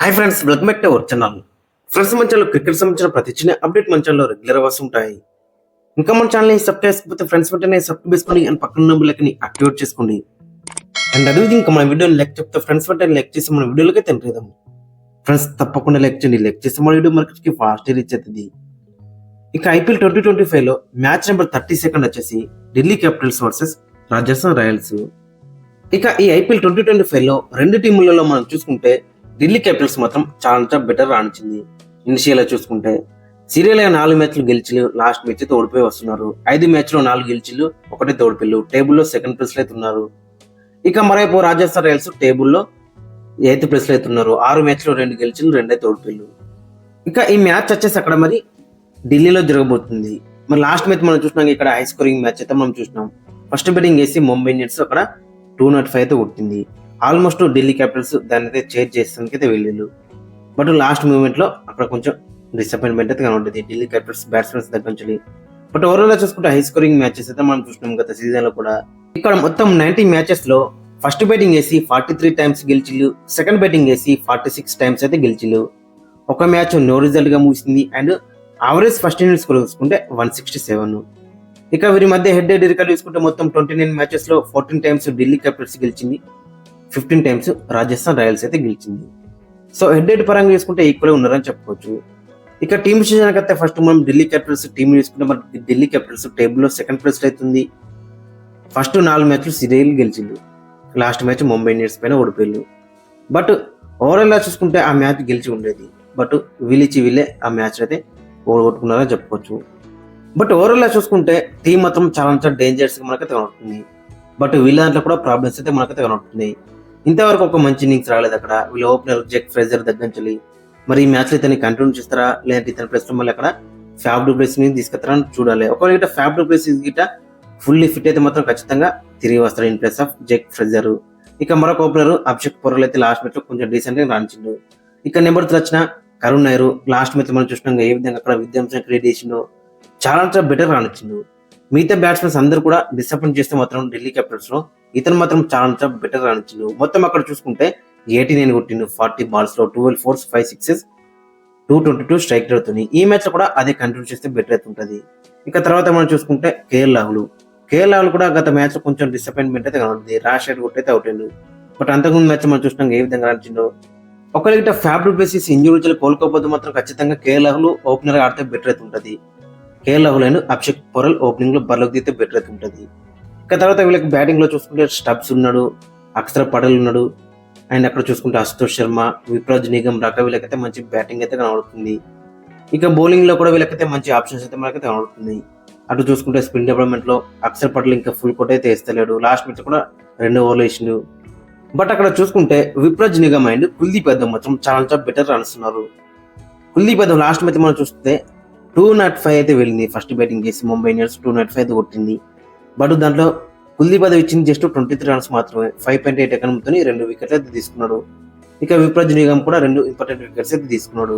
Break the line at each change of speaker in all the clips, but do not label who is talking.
Hi friends, welcome back to our channel. Friends, మన channel cricket సంబంధించిన ప్రతి చిన్న అప్డేట్ మన ఛానల్లో రెగ్యులర్ గా వస్తుంటాయి. ఇంకా మన ఛానల్ సబ్స్క్రైబ్ చేసుకోకపోతే ఫ్రెండ్స్ వెంటనే సబ్స్క్రైబ్ చేసుకొని అండ్ పక్కన ఉన్న బెల్ ఐకాన్ ని యాక్టివేట్ చేసుకోండి. అండ్ అదేవిధంగా ఇంకా మన వీడియోని లైక్ చెప్తే ఫ్రెండ్స్ వెంటనే లైక్ చేసి మన వీడియోలకి తెంపేద్దాం. ఫ్రెండ్స్ తప్పకుండా లైక్ చేయండి. లైక్ చేస్తే మన వీడియో మార్కెట్ కి ఫాస్ట్ రీచ్ అవుతుంది. ఇక ఐపీఎల్ 2025 లో మ్యాచ్ నెంబర్ 32 వచ్చేసి Delhi Capitals versus Rajasthan Royals. ఇక ఈ ఐపీఎల్ 2025 లో రెండు టీములలో మనం చూసుకుంటే ఢిల్లీ క్యాపిటల్స్ మాత్రం చాలా బెటర్ రాణించింది. ఇనిషియల్ గా చూసుకుంటే సీరియల్ గా 4 మ్యాచ్లు గెలిచి లాస్ట్ మ్యాచ్ అయితే ఓడిపోయి వస్తున్నారు. 5 మ్యాచ్లో 4 గెలిచిలు, 1 ఓడిపోయిలు. టేబుల్లో సెకండ్ ప్లేస్ లో అయితే ఉన్నారు. ఇక మరైపు రాజస్థాన్ రాయల్స్ టేబుల్లో 8th ప్లేస్ లో అయితే ఉన్నారు. 6 మ్యాచ్లో 2 గెలిచిలు, 2 ఓడిపోయిలు. ఇక ఈ మ్యాచ్ వచ్చేసి అక్కడ మరి ఢిల్లీలో జరగబోతుంది. మరి లాస్ట్ మ్యాచ్ మనం చూసినాం, ఇక్కడ హై స్కోరింగ్ మ్యాచ్ అయితే మనం చూసినాం. ఫస్ట్ బ్యాటింగ్ వేసి ముంబై ఇండియన్స్ అక్కడ 205 అయితే కొట్టింది. ఆల్మోస్ట్ ఢిల్లీ క్యాపిటల్స్ దాన్ని అయితే చేజ్ చేసేందుకు అయితే వెళ్ళిళ్ళు. బట్ లాస్ట్ మూమెంట్ లో అక్కడ కొంచెం డిసప్పాయింట్మెంట్ అయితే కనబడింది ఢిల్లీ క్యాపిటల్స్ బ్యాట్స్మెన్స్ దగ్గర నుంచి. బట్ ఓవరాల్ గా చూసుకుంటే హై స్కోరింగ్ మ్యాచెస్ అయితే మనం చూసినాం గత సీజన్ లో కూడా. ఇక్కడ మొత్తం 90 మ్యాచెస్ లో ఫస్ట్ బ్యాటింగ్ వేసి 43 టైమ్స్ గెలిచిళ్ళు, సెకండ్ బ్యాటింగ్ వేసి 46 టైమ్స్ అయితే గెలిచిళ్ళు. ఒక మ్యాచ్ నో రిజల్ట్ గా ముగిసింది. అండ్ యావరేజ్ ఫస్ట్ ఇన్నింగ్స్ కూడా చూసుకుంటే 167. ఇక వీరి మధ్య హెడ్ హెడ్ రికార్డ్ చూసుకుంటే మొత్తం 29 మ్యాచెస్ లో 14 టైమ్స్ ఢిల్లీ క్యాపిటల్స్ గెలిచింది, 15 టైమ్స్ రాజస్థాన్ రాయల్స్ అయితే గెలిచింది. సో హెడ్ హెడ్ పరంగా చూసుకుంటే ఈక్వల్ ఉన్నారని చెప్పుకోవచ్చు. ఇక టీమ్ విషయానికి అయితే ఫస్ట్ మనం ఢిల్లీ క్యాపిటల్స్ టీం చూసుకుంటే మరి ఢిల్లీ క్యాపిటల్స్ టేబుల్లో సెకండ్ ప్లేస్ లో అవుతుంది. ఫస్ట్ 4 మ్యాచ్లు సీరియల్ గెలిచిండు, లాస్ట్ మ్యాచ్ ముంబై ఇండియన్స్ పైన ఓడిపోయారు. బట్ ఓవరాల్ గా చూసుకుంటే ఆ మ్యాచ్ గెలిచి ఉండేది. బట్ వీళ్ళే ఆ మ్యాచ్ అయితే ఓడగొట్టుకున్నారని చెప్పుకోవచ్చు. బట్ ఓవరాల్ గా చూసుకుంటే టీం మాత్రం చాలా డేంజర్స్ మనకైతే కనబడుతుంది. బట్ వీళ్ళ దాంట్లో కూడా ప్రాబ్లమ్స్ అయితే మనకైతే కనబడుతున్నాయి. ఇంతవరకు ఒక మంచి ఇన్నింగ్స్ రాలేదు అక్కడ. వీళ్ళ ఓపెనర్ జెక్ ఫ్రేజర్ దగ్గర నుంచి మరి ఈ మ్యాచ్ లో ఇతన్ని కంటిన్యూ చేస్తారా, లేదంటే ఇతని ప్లేస్ లో మళ్ళీ అక్కడ ఫ్యాబ్ డు ప్లేస్ ని తీసుకెళ్తారా అని చూడాలి. ఒకవేళ గిట్ట ఫ్యాబ్ డు ప్లేస్ గిట్ట ఫుల్లీ ఫిట్ అయితే మాత్రం ఖచ్చితంగా తిరిగి వస్తారు in place of Jake Fraser. ఇక మరొక ఓపెనర్ అభిషేక్ పొరల్ అయితే లాస్ట్ మ్యాచ్ లో కొంచెం డీసెంట్ గా రాణించిండు. ఇక నెంబర్ 3 వచ్చిన కరుణ్ నాయర్ లాస్ట్ మ్యాచ్ మనం చూసినాం ఏ విధంగా అక్కడ విధ్వంసం క్రియేట్ చేసిండో, చాలా బెటర్ రాణించిండు. మిగతా బ్యాట్స్మెన్స్ అందరూ కూడా డిసప్పాయింట్ చేస్తే మాత్రం ఢిల్లీ క్యాపిటల్స్ లో ఇతను మాత్రం చాలా బెటర్ రాణించిండు. మొత్తం అక్కడ చూసుకుంటే 89 కొట్టిండు 40 బాల్స్ లో, 12 4s 5 6s 222 స్ట్రైక్ రేట్ అవుతుంది. ఈ మ్యాచ్ లో కూడా అదే కంటిన్యూ చేస్తే బెటర్ అవుతుంటది. ఇక తర్వాత మనం చూసుకుంటే కేఎల్ రాహుల్ కూడా గత మ్యాచ్ లో కొంచెం డిసప్పాయింట్మెంట్ అయితే కనబడింది. రాష్ రైడ్ కొట్టయితే అవుట్ అయిండు. బట్ అంతకుముందు మ్యాచ్ మనం చూసినాం ఏ విధంగా రాణించిండో. ఒకవేళ ఫ్యాబ్ డు ప్లేసెస్ ఇంజురీలు కోలుకోకపోతే మాత్రం ఖచ్చితంగా కేఎల్ రాహుల్ ఓపెనర్ గా ఆడితే బెటర్ అయితే ఉంటది. KL Rahul and Abhishek Porel opening లో బర్లోకి దిగితే బెటర్ అయితే ఉంటుంది. ఇక తర్వాత వీళ్ళకి బ్యాటింగ్ లో చూసుకుంటే స్టబ్స్ ఉన్నాడు, అక్షర్ పటేల్ ఉన్నాడు, అండ్ అక్కడ చూసుకుంటే అశుతోష్ శర్మ, విప్రాజ్ నిగమ్ రాక వీళ్ళకైతే మంచి బ్యాటింగ్ అయితే కనబడుతుంది. ఇక బౌలింగ్ లో కూడా వీళ్ళకైతే మంచి ఆప్షన్స్ అయితే మనకైతే కనబడుతుంది. అటు చూసుకుంటే స్పిన్ డెవలప్మెంట్ లో అక్షర్ పటేల్ ఇంకా ఫుల్ కోట్ అయితే వేస్తలేడు. లాస్ట్ మ్యాచ్ కూడా 2 ఓవర్లు వేసిండు. బట్ అక్కడ చూసుకుంటే విప్రాజ్ నిగమ్ అండ్ కుల్దీప్ యాదవ్ మాత్రం చాలా బెటర్ రాణిస్తున్నారు. కుల్దీప్ యాదవ్ లాస్ట్ మ్యాచ్ మనం చూస్తే 205 అయితే వెళ్ళింది. ఫస్ట్ బ్యాటింగ్ చేసి ముంబై ఇండియన్స్ 205 అయితే కొట్టింది. బట్ దాంట్లో కుల్దీప్ యాదవ్ ఇచ్చింది జస్ట్ 23 రన్స్ మాత్రమే. 5.8 ఎకనంతో 2 వికెట్లు అయితే తీసుకున్నాడు. ఇక విప్రాజ్ నిగమ్ కూడా 2 ఇంపార్టెంట్ వికెట్స్ అయితే తీసుకున్నాడు.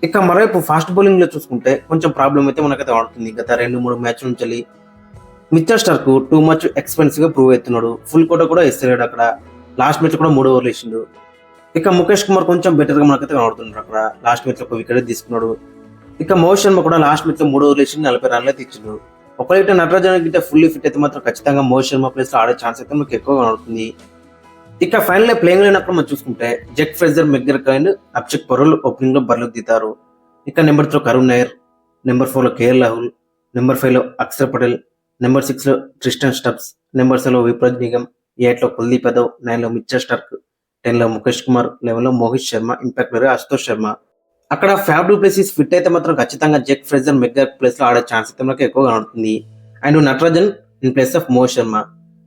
ఇక మరోవైపు ఫాస్ట్ బౌలింగ్ లో చూసుకుంటే కొంచెం ప్రాబ్లం అయితే మనకైతే ఆడుతుంది. గత 2-3 మ్యాచ్ నుంచి Mitchell Starc too much expensive గా ప్రూవ్ అవుతున్నాడు. ఫుల్ కోట కూడా వేస్తున్నాడు అక్కడ. లాస్ట్ మ్యాచ్ కూడా 3 ఓవర్లు వేసిండు. ఇక ముఖేష్ కుమార్ కొంచెం బెటర్ గా మనకైతే కనబడుతున్నాడు అక్కడ. లాస్ట్ మ్యాచ్ లో 1 వికెట్ తీసుకున్నాడు. ఇక మోహిత్ శర్మ కూడా లాస్ట్ మ్యాచ్ లో 3 ఓవర్లు వేసి 40 రన్లు అయితే ఇచ్చిండు. ఒకవేళ నటరాజన్ గిట్ట ఫుల్లీ ఫిట్ అయితే మాత్రం ఖచ్చితంగా మోహిత్ శర్మ ప్లేస్ లో ఆడే ఛాన్స్ అయితే మనకు ఎక్కువగా కనబడుతుంది. ఇక ఫైనల్ ప్లేయింగ్ లేనప్పుడు మనం చూసుకుంటే Jake Fraser, McGregor and Abhishek Porel opening లో బర్లోకి దిగుతారు. ఇక నెంబర్ 3 కరుణ్ నాయర్, నెంబర్ 4 లో కేఎల్ రాహుల్, నెంబర్ 5 లో అక్షర్ పటేల్, నెంబర్ 6 లో ట్రిస్టన్ స్టబ్స్, నెంబర్ 7 లో విప్రాజ్ నిగమ్, 8 లో కుల్దీప్ యాదవ్, 9 లో మిచెల్ స్టార్క్, 10 లో ముఖేష్ కుమార్, 11 లో మోహిత్ శర్మ, ఇంపాక్ట్ ప్లేయర్ అశుతోష్ శర్మ. అక్కడ ఫ్యాబ్ డు ప్లేసెస్ ఫిట్ అయితే మాత్రం ఖచ్చితంగా జెక్ ఫ్రేజర్, మెక్గ్రెగర్ ప్లేస్ లో ఆడే ఛాన్స్ అయితే మనకు ఎక్కువగా కనబడుతుంది. And Natarajan in place of Mohit Sharma.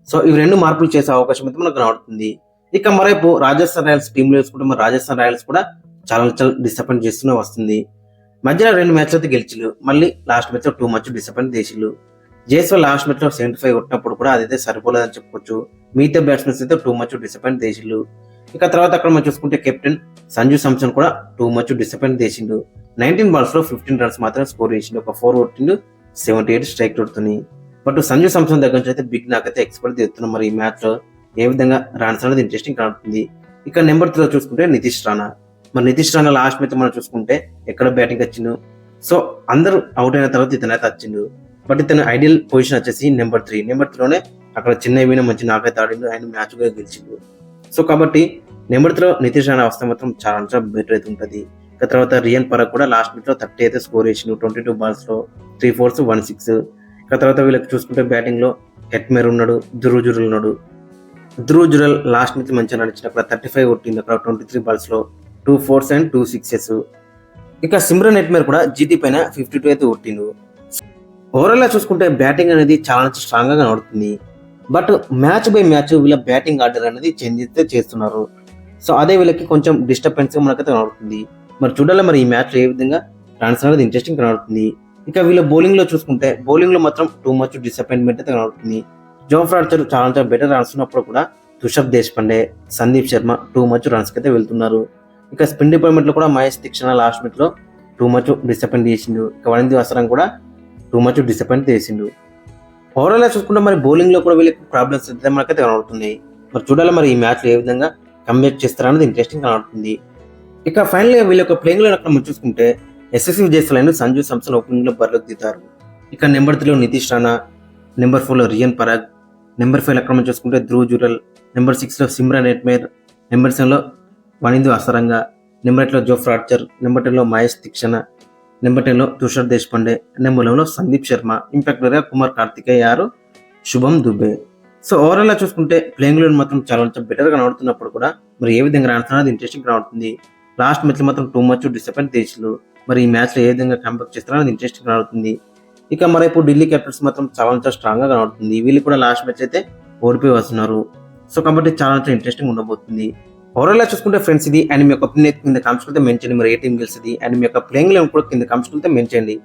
So ఇవి 2 మార్పులు చేసే అవకాశం అయితే మనకు కనబడుతుంది. ఇక మరైపు రాజస్థాన్ రాయల్స్ టీమ్ లో వేసుకుంటే మరి రాజస్థాన్ రాయల్స్ కూడా చాలా డిసప్పాయింట్ చేస్తూనే వస్తుంది. మధ్యలో 2 మ్యాచ్లు అయితే గెలిచిలు, మళ్ళీ లాస్ట్ మ్యాచ్ లో 2 మచ్ డిసప్పాయింట్ చేసిళ్ళు. జైస్వాల్ లాస్ట్ మ్యాచ్ లో 75 కొట్టినప్పుడు కూడా అదైతే సరిపోలేదని చెప్పుకోవచ్చు. మిగతా బ్యాట్స్మెన్స్ అయితే 2 మచ్ డిసప్పాయింట్ చేసిళ్ళు. ఇక తర్వాత అక్కడ మనం చూసుకుంటే కెప్టెన్ సంజు సామ్సన్ కూడా 2 మచ్ డిసప్పాయింట్ చేసిండు. 19 బాల్స్ లో 15 రన్స్ మాత్రం స్కోర్ చేసిండు. ఒక 4 కొట్టిండు, 78 స్ట్రైక్ రేట్తోని. బట్ సంజు సామ్సన్ దగ్గర నుంచి అయితే బిగ్ నాకైతే ఎక్స్పెక్ట్ చేస్తున్నాం. మరి ఈ మ్యాచ్ లో ఏ విధంగా రన్స్ అనేది ఇంట్రెస్టింగ్ కనబడుతుంది. ఇక నెంబర్ 3 చూసుకుంటే నితీష్ రాణా. మరి నితీష్ రాణా లాస్ట్ మ్యాచ్ మనం చూసుకుంటే ఎక్కడ బ్యాటింగ్ వచ్చిండు. సో అందరూ అవుట్ అయిన తర్వాత ఇతను అయితే వచ్చిండు. బట్ ఇతను ఐడియల్ పొజిషన్ వచ్చేసి నెంబర్ 3లోనే అక్కడ చిన్న ఈవిన మంచి నాకైతే ఆడిండు, ఆయన మ్యాచ్ కూడా గెలిచిండు. సో కాబట్టి నెంబర్ 3లో నితీష్ రాణా వస్తే మాత్రం చాలా బెటర్ అయితే ఉంటుంది. ఇక తర్వాత రియన్ పరాగ్ కూడా లాస్ట్ మ్యాచ్ లో 30 అయితే స్కోర్ చేసిండు. 22 balls లో 3 4s 1 6. ఇక తర్వాత వీళ్ళకి చూసుకుంటే బ్యాటింగ్ లో హెట్మేర్ ఉన్నాడు, ధ్రువ్ జురల్ ఉన్నాడు. ధ్రువ్ జురల్ లాస్ట్ మ్యాచ్ మంచిగా నడిచిన అక్కడ 35 కొట్టింది. అక్కడ 23 balls లో 2 4s and 2 6s. ఇక సిమ్రన్ హెట్మేర్ కూడా జీటీ పైన 52 అయితే కొట్టిండు. ఓవరాల్ గా చూసుకుంటే బ్యాటింగ్ అనేది చాలా స్ట్రాంగ్ గా కనబడుతుంది. బట్ మ్యాచ్ బై మ్యాచ్ వీళ్ళ బ్యాటింగ్ ఆర్డర్ అనేది చేంజ్ అయితే చేస్తున్నారు. సో అదే వీళ్ళకి కొంచెం డిస్టర్బెన్స్ గా మనకైతే కనబడుతుంది. మరి చూడాలి మరి ఈ మ్యాచ్ లో ఏ విధంగా రన్స్ అనేది ఇంట్రెస్టింగ్ కనబడుతుంది. ఇక వీళ్ళ బౌలింగ్ లో చూసుకుంటే బౌలింగ్ లో మాత్రం టూ మచ్ డిసప్పాయింట్మెంట్ అయితే కనబడుతుంది. జోఫ్రా ఆర్చర్ చాలా బెటర్ రన్స్ ఉన్నప్పుడు కూడా Rushabh Deshpande, Sandeep Sharma too much runs కి అయితే వెళ్తున్నారు. ఇక స్పిన్ డిపార్ట్మెంట్ లో కూడా మహేష్ దీక్షణ లాస్ట్ మ్యాచ్ లో టూ మచ్ డిసప్పాయింట్ చేసిండు. ఇక వనింది అవసరం కూడా టూ మచ్ డిసప్పాయింట్ చేసిండు. ఓవరాల్ గా చూసుకుంటే మరి బౌలింగ్ లో కూడా వీళ్ళకి ప్రాబ్లమ్స్ అయితే మనకైతే కనబడుతున్నాయి. మరి చూడాలి మరి ఈ మ్యాచ్ లో ఏ విధంగా కంబ్యాక్ చేస్తారనేది ఇంట్రెస్టింగ్ కనబడుతుంది. ఇక ఫైనల్ గా వీళ్ళ యొక్క ప్లేయింగ్ లో అక్కడ మనం చూసుకుంటే ఎస్ఎస్సి విజయ్ సంజు సామ్సన్ ఓపెనింగ్ లో బరిలోకి దిగుతారు. ఇక నెంబర్ 3లో నితీష్ రాణా, నెంబర్ 4లో రియన్ పరాగ్, నెంబర్ 5 అక్కడ మనం చూసుకుంటే ధ్రువ్ జురల్, నెంబర్ 6లో సిమ్రన్ హెట్మేర్, నెంబర్ 7లో వనిందు అసరంగా, నెంబర్ 8లో జోఫ్రా ఆర్చర్, నెంబర్ 10లో మహేష్ దీక్షణ, నెంబర్ 10లో తుషార్ దేశపాండే, నెంబర్ 11లో సందీప్ శర్మ, ఇంపాక్ట్ ప్లేయర్ గా కుమార్ కార్తికేయ, శుభం దుబే. సో ఓవరాల్ గా చూసుకుంటే ప్లేయింగ్ లో మాత్రం చాలా బెటర్ గా కనబడుతున్నప్పుడు కూడా మరి ఏ విధంగా రాణిస్తున్నది ఇంట్రెస్టింగ్ కనబడుతుంది. లాస్ట్ మ్యాచ్ లో మాత్రం టూ మచ్ డిసప్పాయింట్ చేసిండు. మరి ఈ మ్యాచ్ లో ఏ విధంగా కంబ్యాక్ చేస్తారో ఇంట్రెస్టింగ్ కనబడుతుంది. ఇక మరి ఇప్పుడు ఢిల్లీ క్యాపిటల్స్ మాత్రం చాలా స్ట్రాంగ్ గా కనబడుతుంది. వీళ్ళు కూడా లాస్ట్ మ్యాచ్ అయితే ఓడిపోయి వస్తున్నారు. సో కాబట్టి చాలా ఇంట్రెస్టింగ్ ఉండబోతుంది. ఓవరాల్ గా చూసుకుంటే ఫ్రెండ్స్ ఇది అండ్ మీ యొక్క ఒపీనియన్ కింద కామెంట్స్ కింద మెన్షన్ చేయండి. మరి ఏ టీం గెలిచింది అండ్ మీ యొక్క ప్లేయింగ్ లో కూడా కింద కామెంట్స్ కింద మెన్షన్ చేయండి.